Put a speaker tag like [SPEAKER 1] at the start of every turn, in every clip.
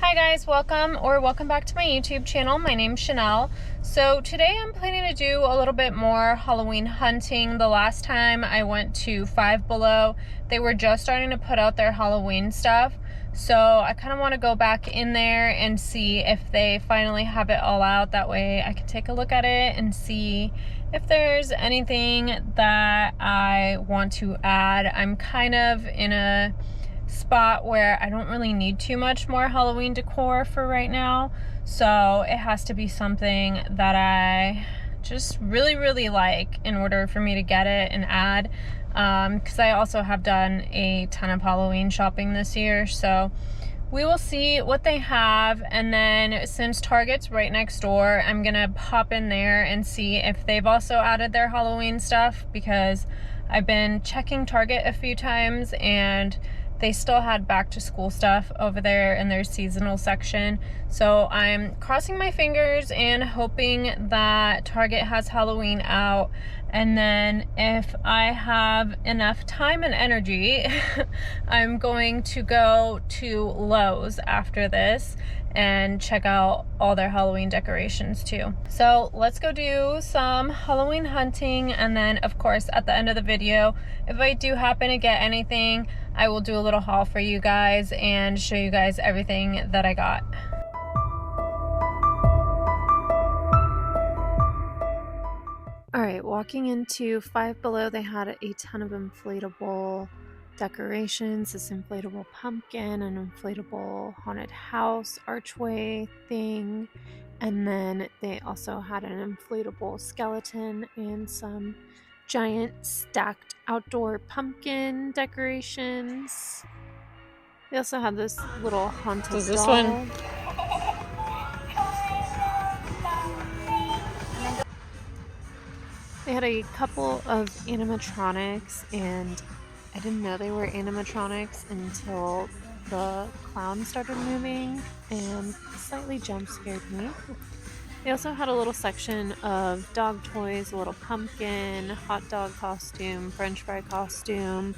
[SPEAKER 1] Hi guys, welcome back to my YouTube channel. My name's Chanel. So today I'm planning to do a little bit more Halloween hunting. The last time I went to Five Below, they were just starting to put out their Halloween stuff. So I kind of want to go back in there and see if they finally have it all out. That way I can take a look at it and see if there's anything that I want to add. I'm kind of in a spot where I don't really need too much more Halloween decor for right now, so it has to be something that I just really like in order for me to get it and add, because I also have done a ton of Halloween shopping this year. So we will see what they have, and then since Target's right next door, I'm gonna pop in there and see if they've also added their Halloween stuff, because I've been checking Target a few times and they still had back to school stuff over there in their seasonal section. So I'm crossing my fingers and hoping that Target has Halloween out. And then if I have enough time and energy, I'm going to go to Lowe's after this and check out all their Halloween decorations too. So let's go do some Halloween hunting, and then of course at the end of the video, if I do happen to get anything, I will do a little haul for you guys and show you guys everything that I got. Alright, walking into Five Below, they had a ton of inflatable decorations, this inflatable pumpkin, an inflatable haunted house archway thing, and then they also had an inflatable skeleton and some giant stacked outdoor pumpkin decorations. They also had this little haunted doll. They had a couple of animatronics, and I didn't know they were animatronics until the clown started moving and slightly jump scared me. They also had a little section of dog toys, a little pumpkin, hot dog costume, french fry costume,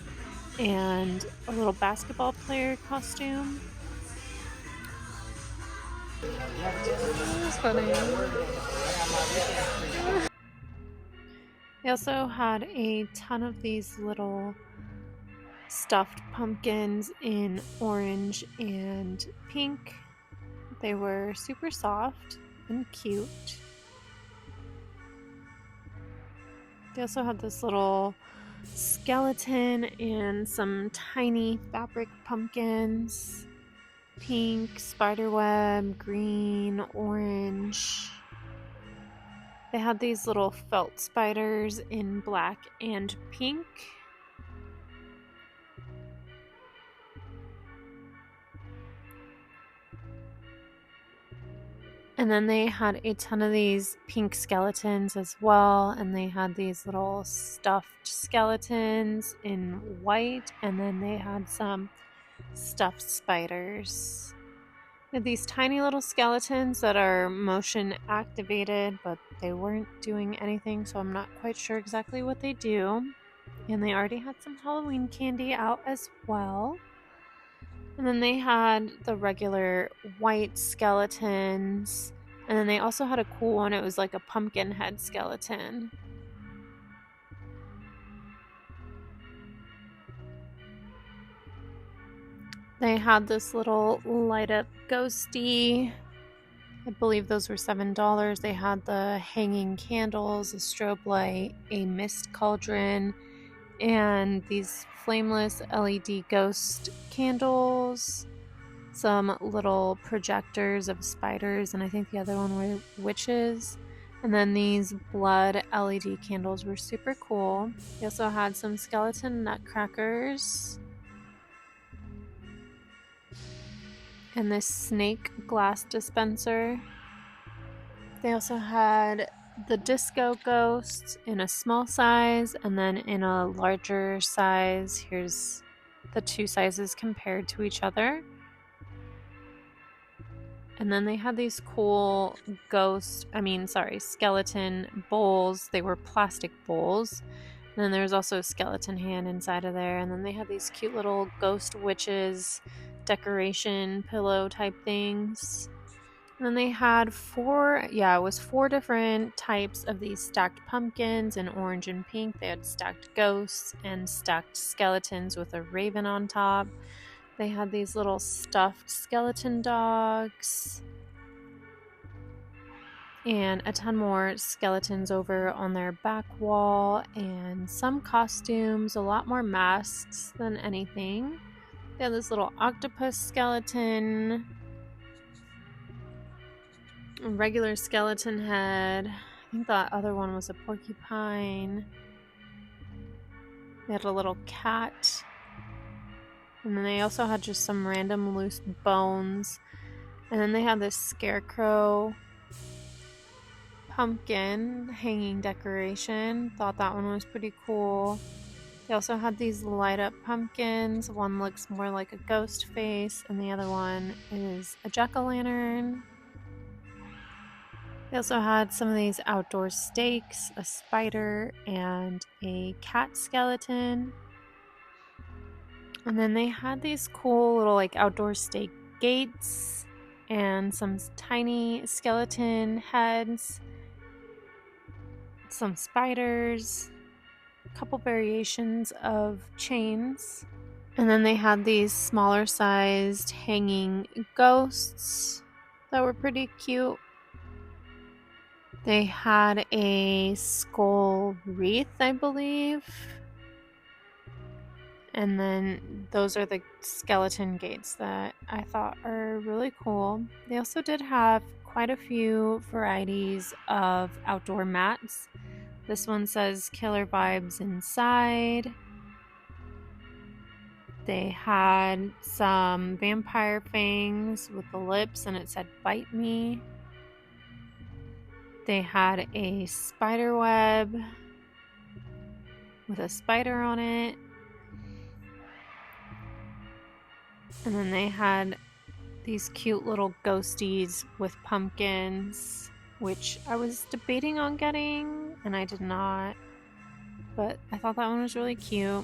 [SPEAKER 1] and a little basketball player costume. That's funny. They also had a ton of these little stuffed pumpkins in orange and pink. They were super soft and cute. They also had this little skeleton and some tiny fabric pumpkins. Pink, spiderweb, green, orange. They had these little felt spiders in black and pink. And then they had a ton of these pink skeletons as well, and they had these little stuffed skeletons in white, and then they had some stuffed spiders. They had these tiny little skeletons that are motion activated, but they weren't doing anything, so I'm not quite sure exactly what they do. And they already had some Halloween candy out as well. And then they had the regular white skeletons. And then they also had a cool one. It was like a pumpkin head skeleton. They had this little light up ghosty. I believe those were $7. They had the hanging candles, a strobe light, a mist cauldron, and these flameless LED ghost candles, some little projectors of spiders, and I think the other one were witches. And then these blood LED candles were super cool. They also had some skeleton nutcrackers and this snake glass dispenser. They also had the disco ghosts in a small size, and then in a larger size. Here's the two sizes compared to each other. And then they had these cool skeleton bowls. They were plastic bowls. And then there's also a skeleton hand inside of there. And then they had these cute little ghost witches decoration pillow type things. And then they had four different types of these stacked pumpkins in orange and pink. They had stacked ghosts and stacked skeletons with a raven on top. They had these little stuffed skeleton dogs and a ton more skeletons over on their back wall, and some costumes, a lot more masks than anything. They had this little octopus skeleton, a regular skeleton head. I think that other one was a porcupine. They had a little cat. And then they also had just some random loose bones. And then they had this scarecrow pumpkin hanging decoration. Thought that one was pretty cool. They also had these light up pumpkins. One looks more like a ghost face, and the other one is a jack-o'-lantern. They also had some of these outdoor stakes, a spider, and a cat skeleton. And then they had these cool little like outdoor stake gates and some tiny skeleton heads, some spiders, a couple variations of chains. And then they had these smaller sized hanging ghosts that were pretty cute. They had a skull wreath, I believe. And then those are the skeleton gates that I thought are really cool. They also did have quite a few varieties of outdoor mats. This one says Killer Vibes inside. They had some vampire fangs with the lips and it said bite me. They had a spider web with a spider on it. And then they had these cute little ghosties with pumpkins, which I was debating on getting, and I did not. But I thought that one was really cute.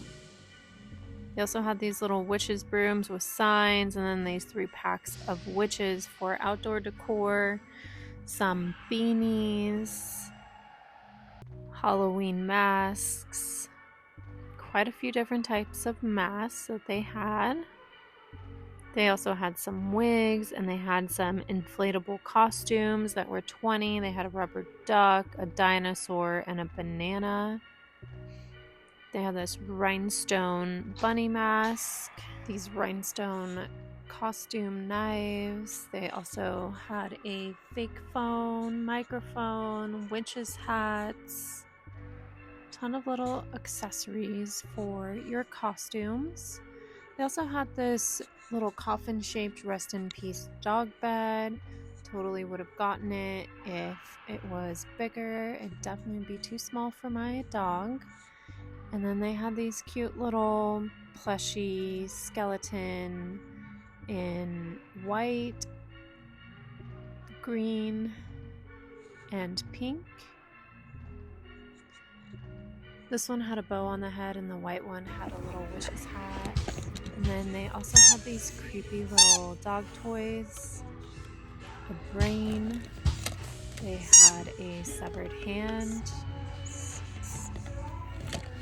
[SPEAKER 1] They also had these little witches' brooms with signs, and then these 3 packs of witches for outdoor decor, some beanies, Halloween masks, quite a few different types of masks that they had. They also had some wigs, and they had some inflatable costumes that were $20. They had a rubber duck, a dinosaur, and a banana. They had this rhinestone bunny mask, these rhinestone costume knives. They also had a fake phone, microphone, witches' hats, a ton of little accessories for your costumes. They also had this little coffin-shaped rest in peace dog bed. Totally would have gotten it if it was bigger. It'd definitely be too small for my dog. And then they had these cute little plushy skeleton in white, green, and pink. This one had a bow on the head, and the white one had a little witch's hat. And then they also had these creepy little dog toys, a brain. They had a severed hand.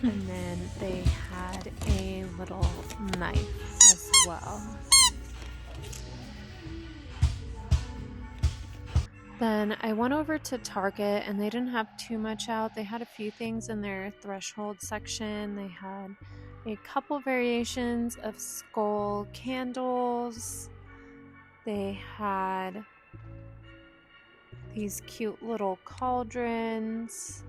[SPEAKER 1] And then they had a little knife as well. Then I went over to Target, and they didn't have too much out. They had a few things in their threshold section. They had a couple variations of skull candles. They had these cute little cauldrons,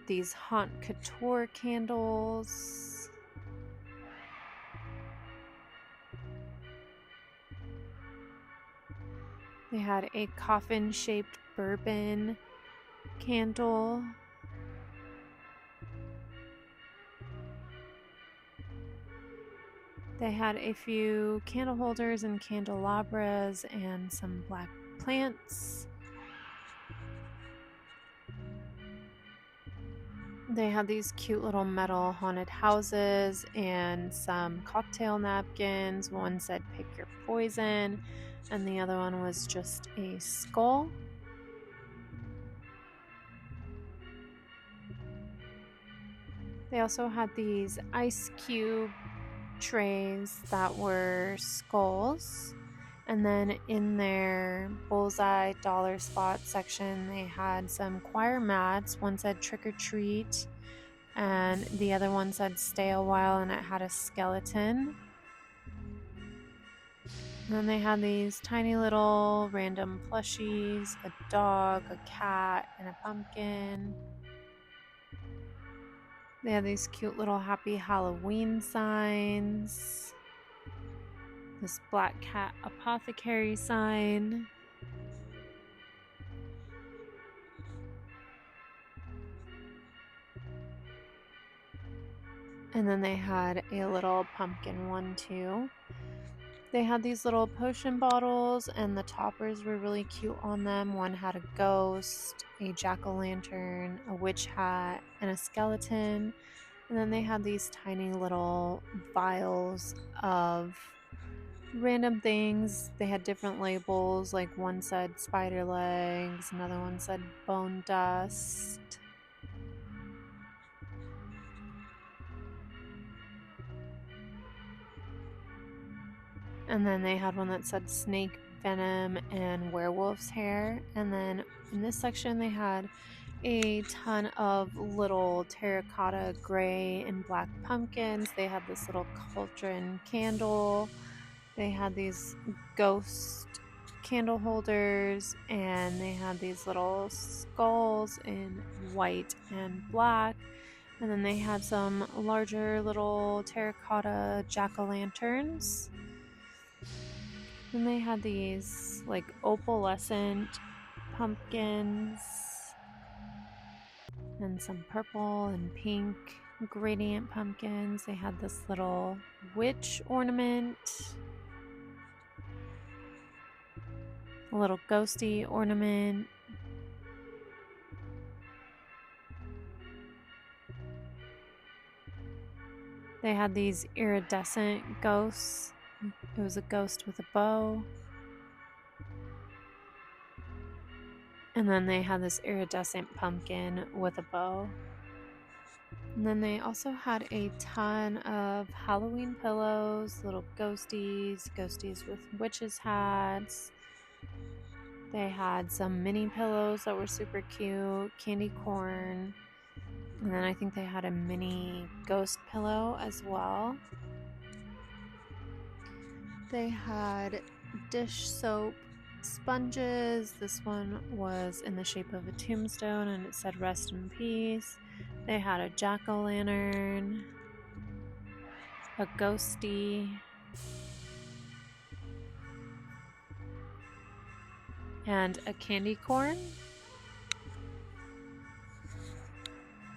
[SPEAKER 1] these Haunt Couture candles. They had a coffin-shaped bourbon candle. They had a few candle holders and candelabras and some black plants. They had these cute little metal haunted houses and some cocktail napkins. One said pick your poison, and the other one was just a skull. They also had these ice cube trays that were skulls. And then in their bullseye dollar spot section, they had some choir mats. One said trick or treat, and the other one said stay a while, and it had a skeleton. And then they had these tiny little random plushies, a dog, a cat, and a pumpkin. They had these cute little happy Halloween signs. This black cat apothecary sign. And then they had a little pumpkin one too. They had these little potion bottles, and the toppers were really cute on them. One had a ghost, a jack-o'-lantern, a witch hat, and a skeleton. And then they had these tiny little vials of random things. They had different labels, like one said spider legs, another one said bone dust. And then they had one that said snake venom and werewolf's hair. And then in this section, they had a ton of little terracotta gray and black pumpkins. They had this little cauldron candle. They had these ghost candle holders, and they had these little skulls in white and black. And then they had some larger little terracotta jack-o'-lanterns. Then they had these like opalescent pumpkins and some purple and pink gradient pumpkins. They had this little witch ornament, a little ghosty ornament. They had these iridescent ghosts. It was a ghost with a bow. And then they had this iridescent pumpkin with a bow. And then they also had a ton of Halloween pillows, little ghosties with witches' hats. They had some mini pillows that were super cute, candy corn. And then I think they had a mini ghost pillow as well. They had dish soap sponges. This one was in the shape of a tombstone, and it said rest in peace. They had a jack-o'-lantern, a ghosty, and a candy corn.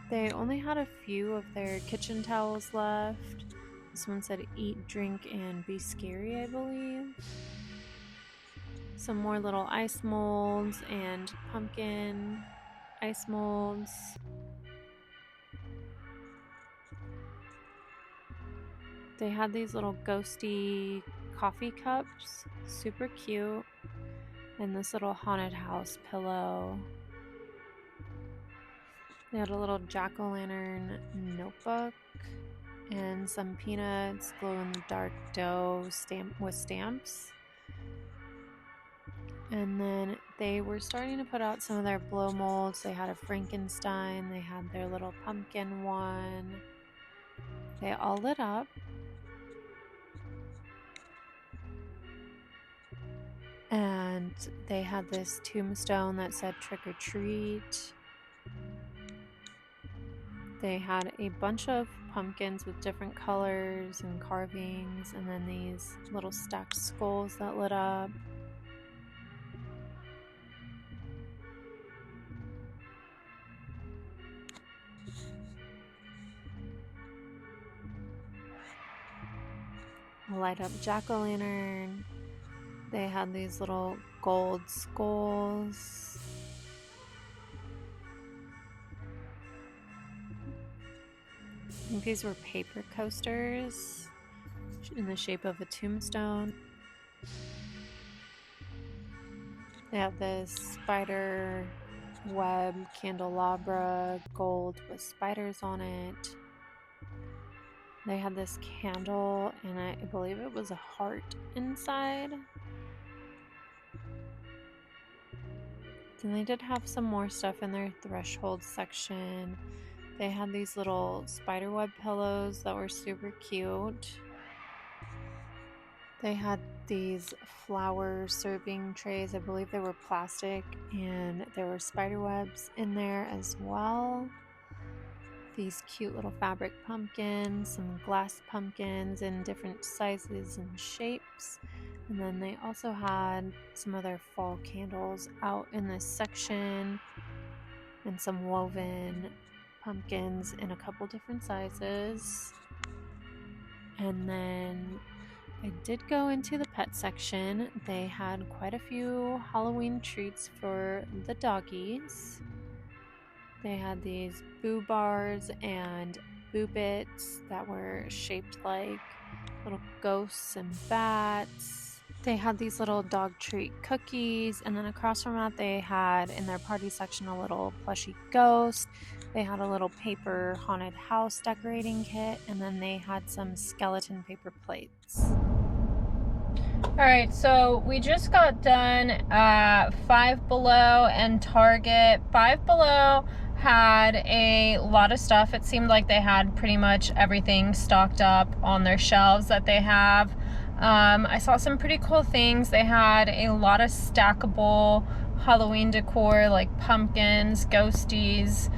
[SPEAKER 1] They only had a few of their kitchen towels left. This one said eat, drink, and be scary, I believe. Some more little ice molds and pumpkin ice molds. They had these little ghosty coffee cups, super cute, and this little haunted house pillow. They had a little jack-o'-lantern notebook and some peanuts, glow-in-the-dark dough with stamps. And then they were starting to put out some of their blow molds. They had a Frankenstein. They had their little pumpkin one. They all lit up. And they had this tombstone that said trick or treat. They had a bunch of pumpkins with different colors and carvings, and then these little stacked skulls that lit up. A light up jack-o'-lantern. They had these little gold skulls. think these were paper coasters in the shape of a tombstone. They have this spider web candelabra, gold with spiders on it. They had this candle, and I believe it was a heart inside. Then they did have some more stuff in their threshold section. They had these little spiderweb pillows that were super cute. They had these flower serving trays. I believe they were plastic, and there were spider webs in there as well. These cute little fabric pumpkins, some glass pumpkins in different sizes and shapes. And then they also had some other fall candles out in this section, and some woven pumpkins in a couple different sizes. And then I did go into the pet section. They had quite a few Halloween treats for the doggies. They had these boo bars and boo bits that were shaped like little ghosts and bats. They had these little dog treat cookies, and then across from that they had in their party section a little plushy ghost. They had a little paper haunted house decorating kit, and then they had some skeleton paper plates. Alright, so we just got done at Five Below and Target. Five Below had a lot of stuff. It seemed like they had pretty much everything stocked up on their shelves that they have. I saw some pretty cool things. They had a lot of stackable Halloween decor, like pumpkins, ghosties,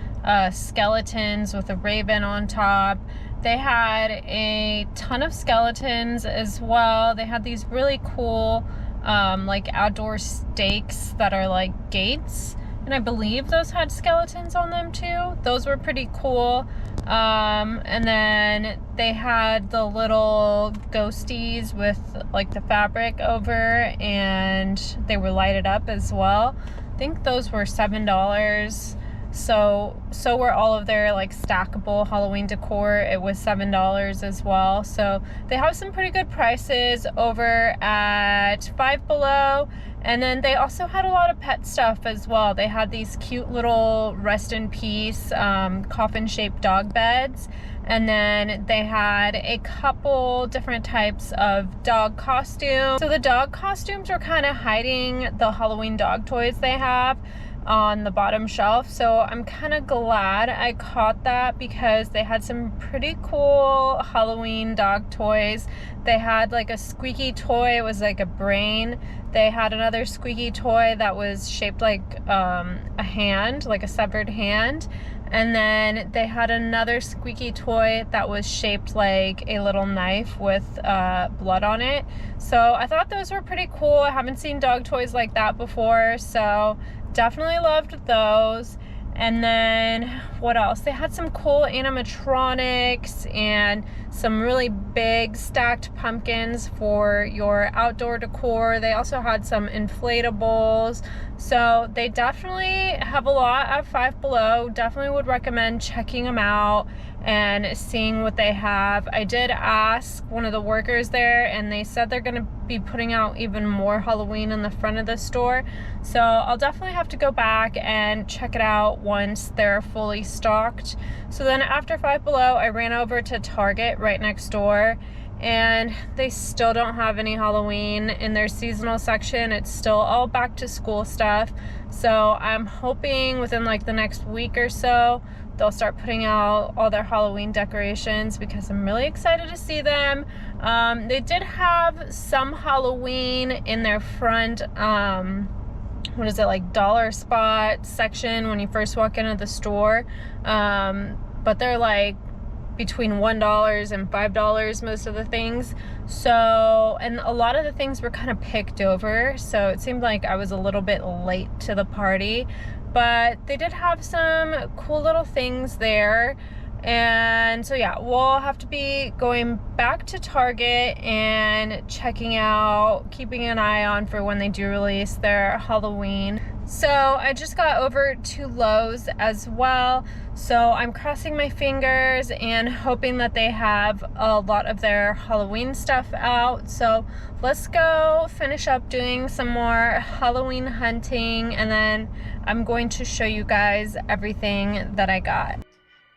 [SPEAKER 1] skeletons with a raven on top. They had a ton of skeletons as well. They had these really cool like outdoor stakes that are like gates, and I believe those had skeletons on them too. Those were pretty cool. And then they had the little ghosties with like the fabric over, and they were lighted up as well. I think those were $7. So were all of their like stackable Halloween decor. It was $7 as well. So they have some pretty good prices over at Five Below. And then they also had a lot of pet stuff as well. They had these cute little rest in peace coffin shaped dog beds. And then they had a couple different types of dog costumes. So the dog costumes were kind of hiding the Halloween dog toys they have on the bottom shelf, so I'm kind of glad I caught that because they had some pretty cool Halloween dog toys. They had like a squeaky toy, it was like a brain. They had another squeaky toy that was shaped like a hand, like a severed hand. And then they had another squeaky toy that was shaped like a little knife with blood on it. So I thought those were pretty cool. I haven't seen dog toys like that before, so definitely loved those. And then what else? They had some cool animatronics and some really big stacked pumpkins for your outdoor decor. They also had some inflatables. So they definitely have a lot at Five Below. Definitely would recommend checking them out and seeing what they have. I did ask one of the workers there, and they said they're going to be putting out even more Halloween in the front of the store. So I'll definitely have to go back and check it out once they're fully stocked. So then after Five Below, I ran over to Target right next door, and they still don't have any Halloween in their seasonal section. It's still all back to school stuff. So I'm hoping within like the next week or so they'll start putting out all their Halloween decorations because I'm really excited to see them. They did have some Halloween in their front, what is it, like dollar spot section when you first walk into the store. But they're like between $1 and $5 most of the things. So, and a lot of the things were kind of picked over, so it seemed like I was a little bit late to the party. But they did have some cool little things there. And so yeah, we'll have to be going back to Target and checking out, keeping an eye on for when they do release their Halloween. So I just got over to Lowe's as well. So I'm crossing my fingers and hoping that they have a lot of their Halloween stuff out. So let's go finish up doing some more Halloween hunting, and then I'm going to show you guys everything that I got.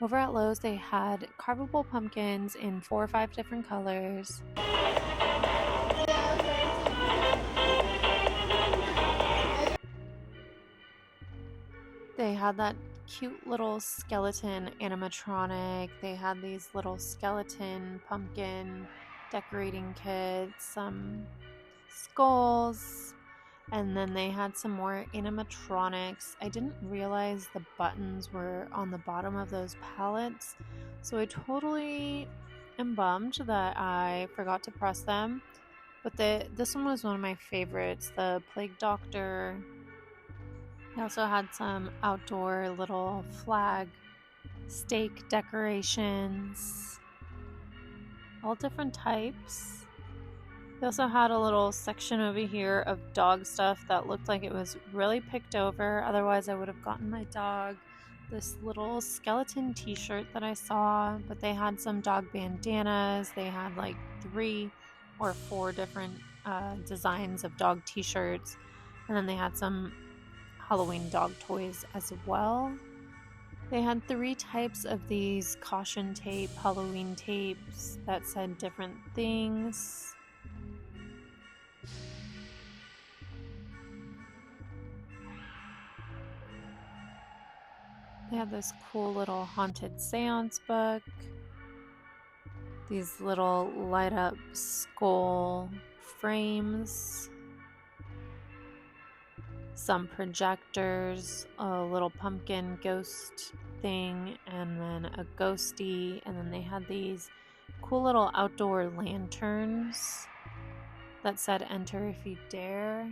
[SPEAKER 1] Over at Lowe's, they had carvable pumpkins in 4 or 5 different colors. They had that cute little skeleton animatronic. They had these little skeleton pumpkin decorating kits, some skulls, and then they had some more animatronics. I didn't realize the buttons were on the bottom of those pallets, so I totally am bummed that I forgot to press them. But this one was one of my favorites, the Plague Doctor. I also had some outdoor little flag stake decorations, all different types. They also had a little section over here of dog stuff that looked like it was really picked over. Otherwise, I would have gotten my dog this little skeleton t-shirt that I saw, but they had some dog bandanas. They had like 3 or 4 different designs of dog t-shirts, and then they had some Halloween dog toys as well. They had 3 types of these caution tape, Halloween tapes that said different things. They had this cool little haunted seance book. These little light up skull frames. Some projectors, a little pumpkin ghost thing, and then a ghosty, and then they had these cool little outdoor lanterns that said "Enter if you dare."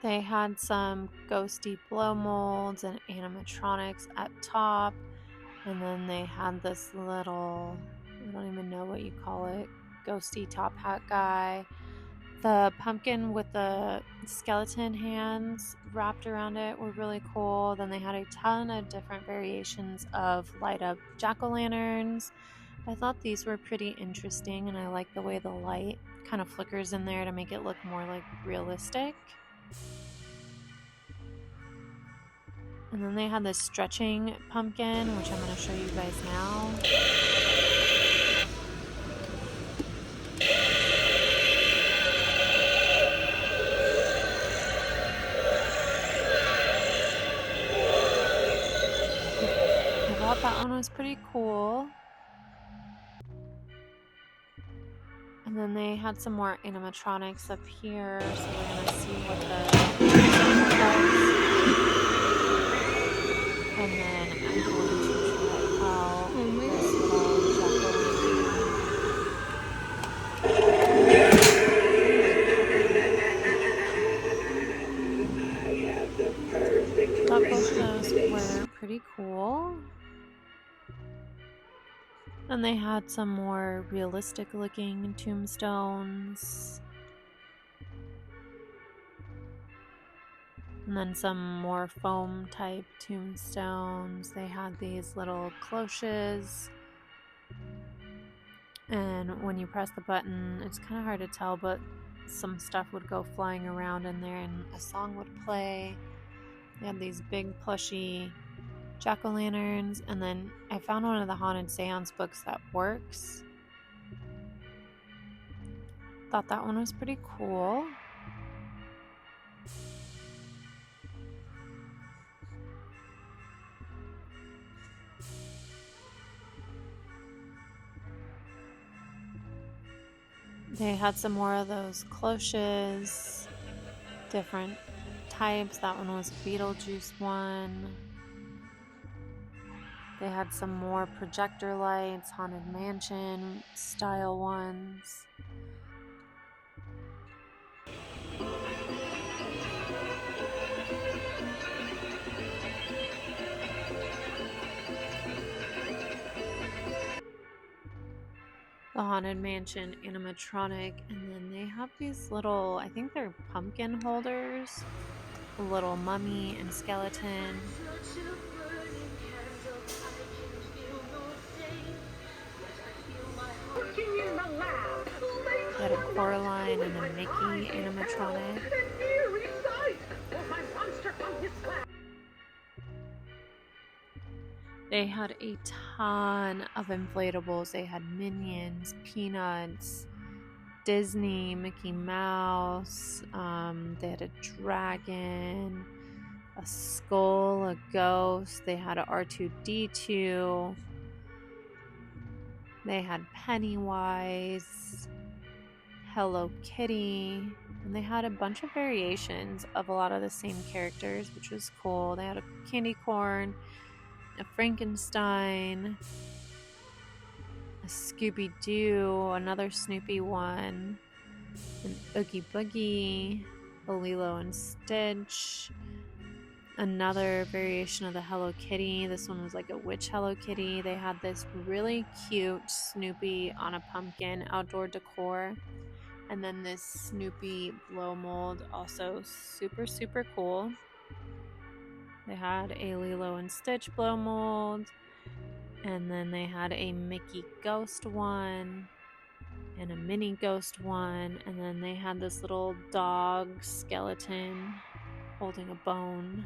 [SPEAKER 1] They had some ghosty blow molds and animatronics at top, and then they had this little, I don't even know what you call it, ghosty top hat guy. The pumpkin with the skeleton hands wrapped around it were really cool. Then they had a ton of different variations of light up jack-o'-lanterns. I thought these were pretty interesting, and I like the way the light kind of flickers in there to make it look more like realistic. And then they had this stretching pumpkin, which I'm going to show you guys now. I thought that one was pretty cool. And then they had some more animatronics up here, so we're going to see what and then I'm going to try out this little jack-o'-lantern. Thought both those were pretty cool. And they had some more realistic looking tombstones. And then some more foam type tombstones. They had these little cloches. And when you press the button, it's kind of hard to tell, but some stuff would go flying around in there and a song would play. They had these big plushy jack-o'-lanterns, and then I found one of the haunted seance books that works. Thought that one was pretty cool. They had some more of those cloches, different types. That one was a Beetlejuice one. They had some more projector lights, Haunted Mansion style ones. the Haunted Mansion animatronic, and then they have these little, I think they're pumpkin holders, a little mummy and skeleton. They had a Coraline and a Mickey animatronic. They had a ton of inflatables. They had Minions, Peanuts, Disney, Mickey Mouse. They had a dragon, a skull, a ghost. They had a R2-D2. They had Pennywise, Hello Kitty, and they had a bunch of variations of a lot of the same characters, which was cool. They had a candy corn, a Frankenstein, a Scooby-Doo, another Snoopy one, an Oogie Boogie, a Lilo and Stitch, another variation of the Hello Kitty. This one was like a witch Hello Kitty. They had this really cute Snoopy on a pumpkin outdoor decor. And then this Snoopy blow mold, also super, super cool. They had a Lilo and Stitch blow mold. And then they had a Mickey Ghost one. And a Minnie Ghost one. And then they had this little dog skeleton holding a bone.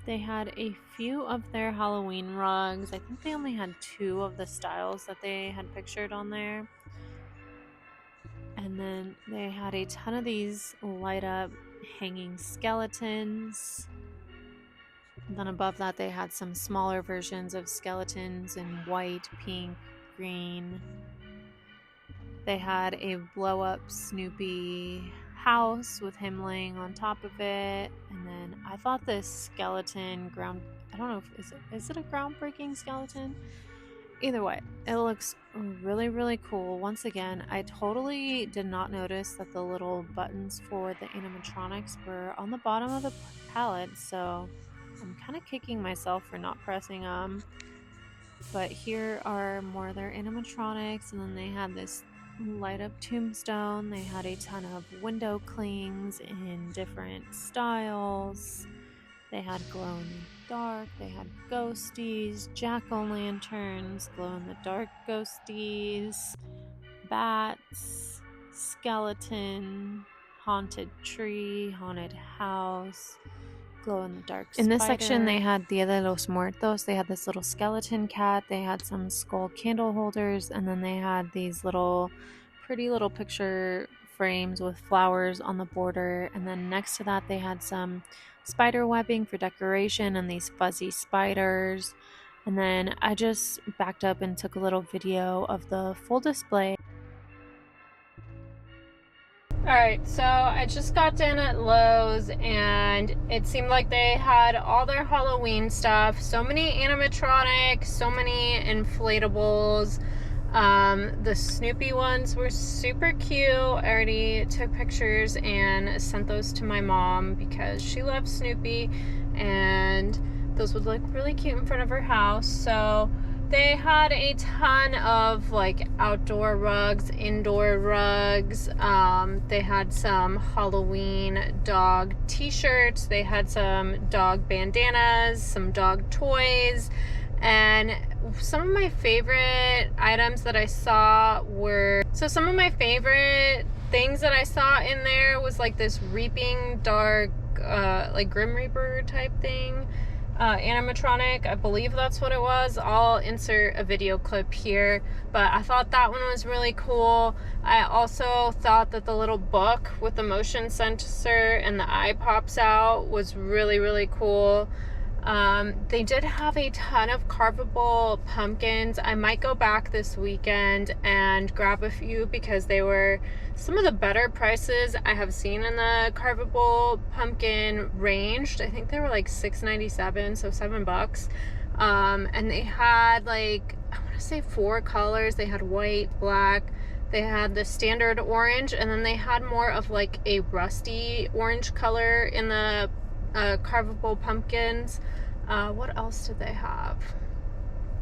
[SPEAKER 1] They had a few of their Halloween rugs. I think they only had 2 of the styles that they had pictured on there. And then they had a ton of these light up hanging skeletons. And then above that they had some smaller versions of skeletons in white, pink, green. They had a blow up Snoopy house with him laying on top of it. And then I thought this skeleton I don't know if is it a groundbreaking skeleton? Either way, it looks really, really cool. Once again, I totally did not notice that the little buttons for the animatronics were on the bottom of the palette, so I'm kind of kicking myself for not pressing them. But here are more of their animatronics, and then they had this light up tombstone. They had a ton of window clings in different styles. They had glow in the dark, they had ghosties, jack-o'-lanterns, glow-in-the-dark ghosties, bats, skeleton, haunted tree, haunted house, glow-in-the-dark spider. In this section, they had Dia de los Muertos. They had this little skeleton cat. They had some skull candle holders, and then they had these pretty little picture frames with flowers on the border. And then next to that, they had some spider webbing for decoration and these fuzzy spiders. And then I just backed up and took a little video of the full display. Alright, so I just got done at Lowe's and it seemed like they had all their Halloween stuff. So many animatronics, so many inflatables. The Snoopy ones were super cute. I already took pictures and sent those to my mom because she loves Snoopy and those would look really cute in front of her house. So they had a ton of like outdoor rugs, indoor rugs. They had some Halloween dog t-shirts. They had some dog bandanas, some dog toys. And some of my favorite items that I saw were, some of my favorite things that I saw in there was like this Reaping Dark, like Grim Reaper type thing, animatronic. I believe that's what it was. I'll insert a video clip here, but I thought that one was really cool. I also thought that the little book with the motion sensor and the eye pops out was really, really cool. They did have a ton of carvable pumpkins. I might go back this weekend and grab a few because they were some of the better prices I have seen in the carvable pumpkin range. I think they were like $6.97, so $7. And they had like, I want to say 4 colors. They had white, black, they had the standard orange, and then they had more of like a rusty orange color in the carvable pumpkins. What else did they have?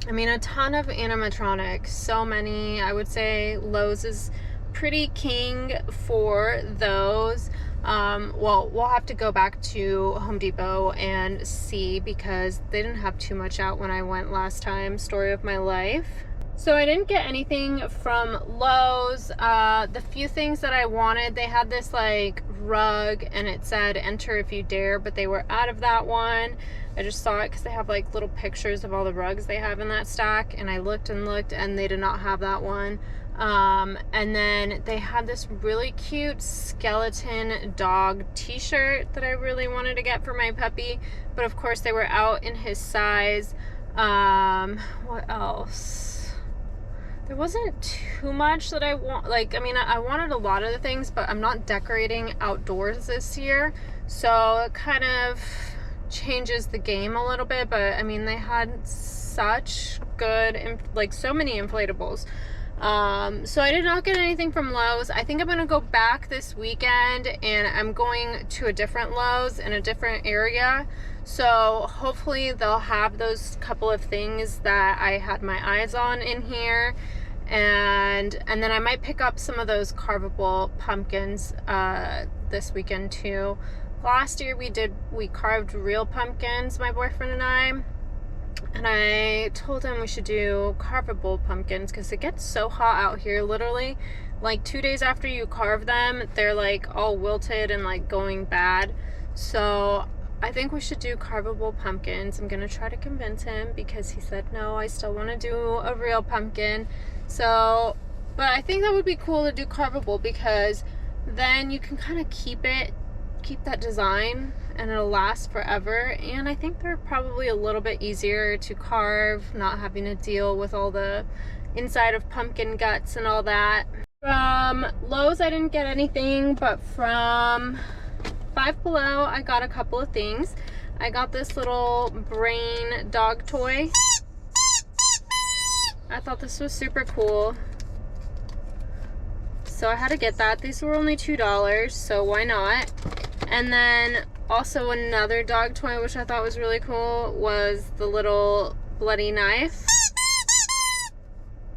[SPEAKER 1] I mean, a ton of animatronics, so many. I would say Lowe's is pretty king for those. Well, we'll have to go back to Home Depot and see because they didn't have too much out when I went last time. Story of my life. So I didn't get anything from Lowe's. The few things that I wanted, they had this like rug and it said enter if you dare, but they were out of that one. I just saw it because they have like little pictures of all the rugs they have in that stack, and I looked and looked and they did not have that one. And then they had this really cute skeleton dog t-shirt that I really wanted to get for my puppy, but of course they were out in his size. What else? There wasn't too much that I want. Like, I mean, I wanted a lot of the things, but I'm not decorating outdoors this year, so it kind of changes the game a little bit. But I mean, they had such good, like, so many inflatables. So I did not get anything from Lowe's. I think I'm gonna go back this weekend and I'm going to a different Lowe's in a different area. So hopefully they'll have those couple of things that I had my eyes on in here. And then I might pick up some of those carvable pumpkins this weekend too. Last year we carved real pumpkins, my boyfriend and I told him we should do carvable pumpkins because it gets so hot out here. Literally, like 2 days after you carve them, they're like all wilted and like going bad. So I think we should do carvable pumpkins. I'm gonna try to convince him because he said no, I still want to do a real pumpkin. So, but I think that would be cool to do carvable because then you can kind of keep that design and it'll last forever. And I think they're probably a little bit easier to carve, not having to deal with all the inside of pumpkin guts and all that. From Lowe's I didn't get anything, but from Five Below I got a couple of things. I got this little brain dog toy. I thought this was super cool, so I had to get that. These were only $2, so why not? And then also another dog toy which I thought was really cool was the little bloody knife.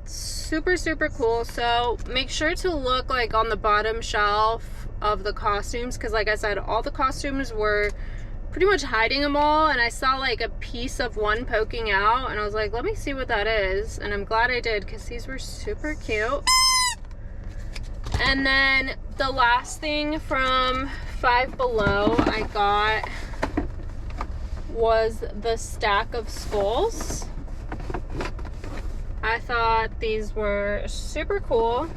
[SPEAKER 1] Super cool. So make sure to look like on the bottom shelf of the costumes because like I said, all the costumes were pretty much hiding them all, and I saw like a piece of one poking out and I was like, let me see what that is, and I'm glad I did because these were super cute. And then the last thing from Five Below I got was the stack of skulls. I thought these were super cool.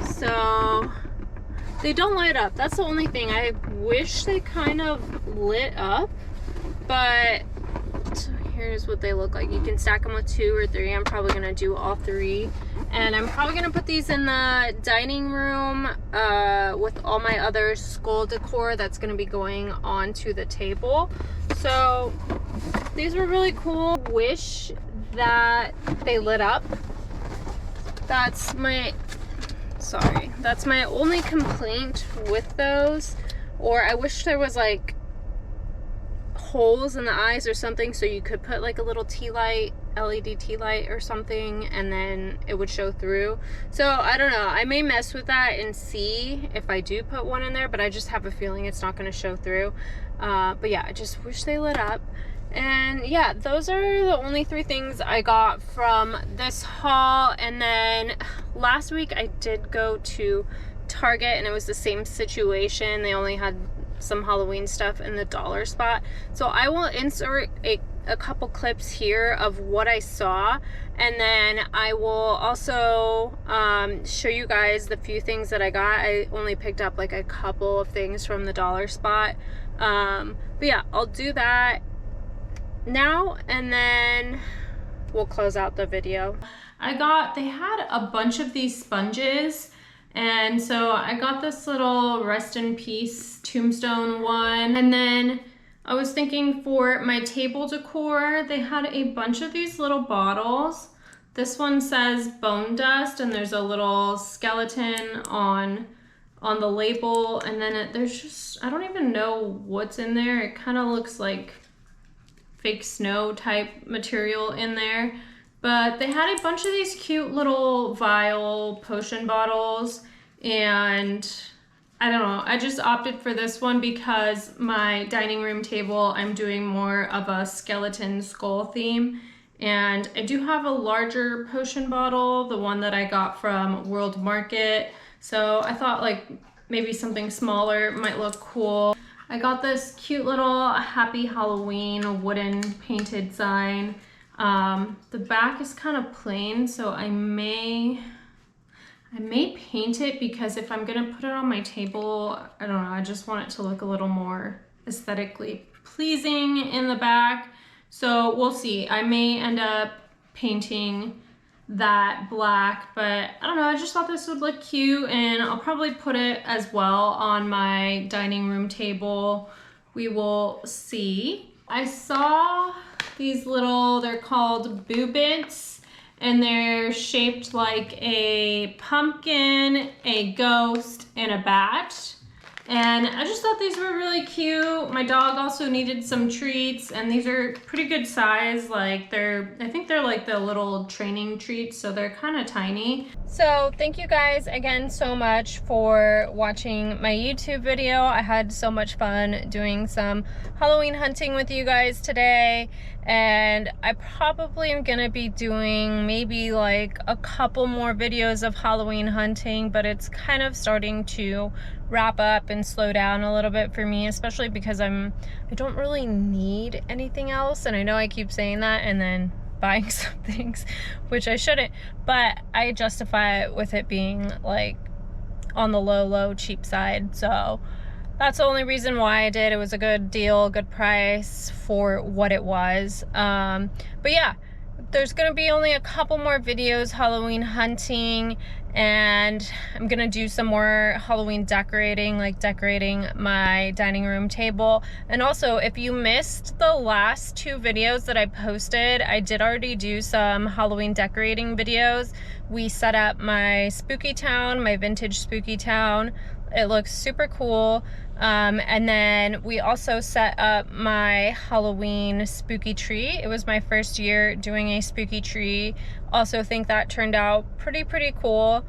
[SPEAKER 1] So they don't light up. That's the only thing. I wish they kind of lit up, but so here's what they look like. You can stack them with 2 or 3. I'm probably gonna do all 3. And I'm probably gonna put these in the dining room with all my other skull decor that's gonna be going onto the table. So these were really cool. Wish that they lit up. That's my only complaint with those. Or I wish there was like holes in the eyes or something so you could put like a little tea light, LED tea light or something, and then it would show through. So I don't know, I may mess with that and see if I do put one in there, but I just have a feeling it's not going to show through. But yeah, I just wish they lit up. And yeah, those are the only 3 things I got from this haul. And then last week I did go to Target and it was the same situation. They only had some Halloween stuff in the dollar spot. So I will insert a couple clips here of what I saw, and then I will also show you guys the few things that I got. I only picked up like a couple of things from the dollar spot. But yeah, I'll do that now and then we'll close out the video. They had a bunch of these sponges, and so I got this little rest in peace tombstone one. And then I was thinking for my table decor, they had a bunch of these little bottles. This one says bone dust and there's a little skeleton on the label, and then there's just, I don't even know what's in there. It kind of looks like fake snow type material in there. But they had a bunch of these cute little vial potion bottles, and I don't know, I just opted for this one because my dining room table, I'm doing more of a skeleton skull theme. And I do have a larger potion bottle, the one that I got from World Market. So I thought like maybe something smaller might look cool. I got this cute little Happy Halloween wooden painted sign. The back is kind of plain, so I may paint it because if I'm gonna put it on my table, I don't know, I just want it to look a little more aesthetically pleasing in the back. So we'll see. I may end up painting that black, but I don't know, I just thought this would look cute, and I'll probably put it as well on my dining room table. We will see. I saw these little, they're called boobits, and they're shaped like a pumpkin, a ghost, and a bat. And I just thought these were really cute. My dog also needed some treats, and these are pretty good size. Like I think they're like the little training treats, so they're kind of tiny. So thank you guys again so much for watching my YouTube video. I had so much fun doing some Halloween hunting with you guys today, and I probably am gonna be doing maybe like a couple more videos of Halloween hunting, but it's kind of starting to wrap up and slow down a little bit for me, especially because I don't really need anything else, and I know I keep saying that and then buying some things, which I shouldn't, but I justify it with it being like on the low cheap side. So that's the only reason why I did. It was a good deal, good price for what it was. But yeah, there's gonna be only a couple more videos Halloween hunting, and I'm gonna do some more Halloween decorating, like decorating my dining room table. And also, if you missed the last 2 videos that I posted, I did already do some Halloween decorating videos. We set up my spooky town, my vintage spooky town. It looks super cool. And then we also set up my Halloween spooky tree. It was my first year doing a spooky tree. Also think that turned out pretty cool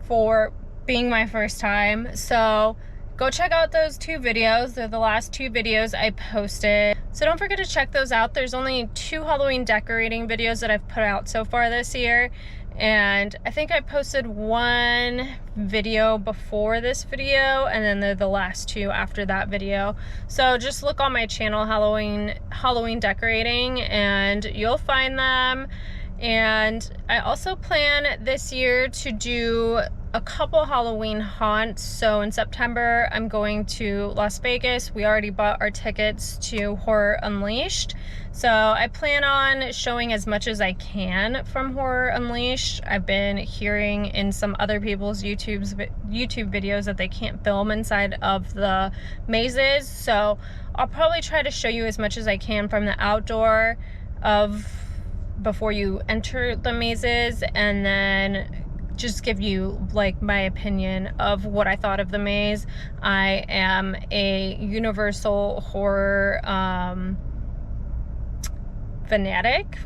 [SPEAKER 1] for being my first time. So go check out those 2 videos. They're the last 2 videos I posted. So don't forget to check those out. There's only 2 Halloween decorating videos that I've put out so far this year. And I think I posted 1 video before this video, and then they're the last 2 after that video. So just look on my channel, Halloween decorating, and you'll find them. And I also plan this year to do a couple Halloween haunts. So in September, I'm going to Las Vegas. We already bought our tickets to Horror Unleashed. So I plan on showing as much as I can from Horror Unleashed. I've been hearing in some other people's YouTube videos that they can't film inside of the mazes. So I'll probably try to show you as much as I can from the outdoor before you enter the mazes, and then just give you like my opinion of what I thought of the maze. I am a Universal horror fanatic.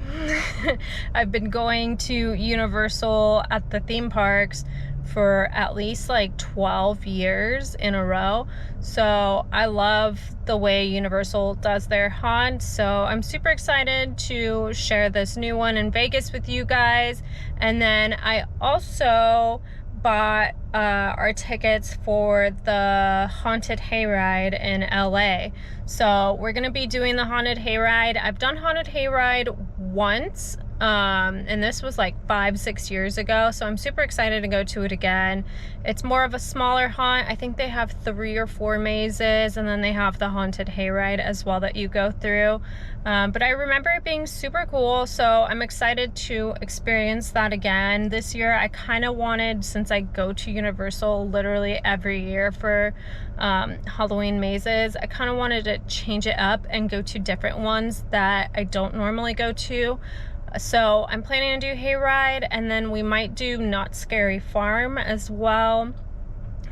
[SPEAKER 1] I've been going to Universal at the theme parks for at least like 12 years in a row. So I love the way Universal does their haunts. So I'm super excited to share this new one in Vegas with you guys. And then I also bought our tickets for the Haunted Hayride in LA. So we're gonna be doing the Haunted Hayride. I've done Haunted Hayride once, and this was like 5-6 years ago, so I'm super excited to go to it again. It's more of a smaller haunt. I think they have 3 or 4 mazes, and then they have the Haunted Hayride as well that you go through. But I remember it being super cool, so I'm excited to experience that again. This year I kind of wanted, since I go to Universal literally every year for Halloween mazes, I kind of wanted to change it up and go to different ones that I don't normally go to. So I'm planning to do Hayride, and then we might do Not Scary Farm as well.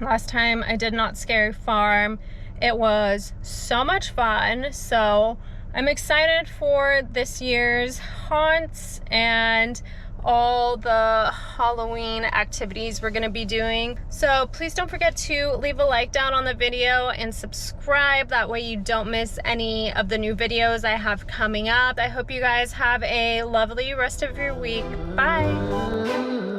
[SPEAKER 1] Last time I did Not Scary Farm, it was so much fun, so I'm excited for this year's haunts and all the Halloween activities we're gonna be doing. So please don't forget to leave a like down on the video and subscribe. That way you don't miss any of the new videos I have coming up. I hope you guys have a lovely rest of your week. Bye.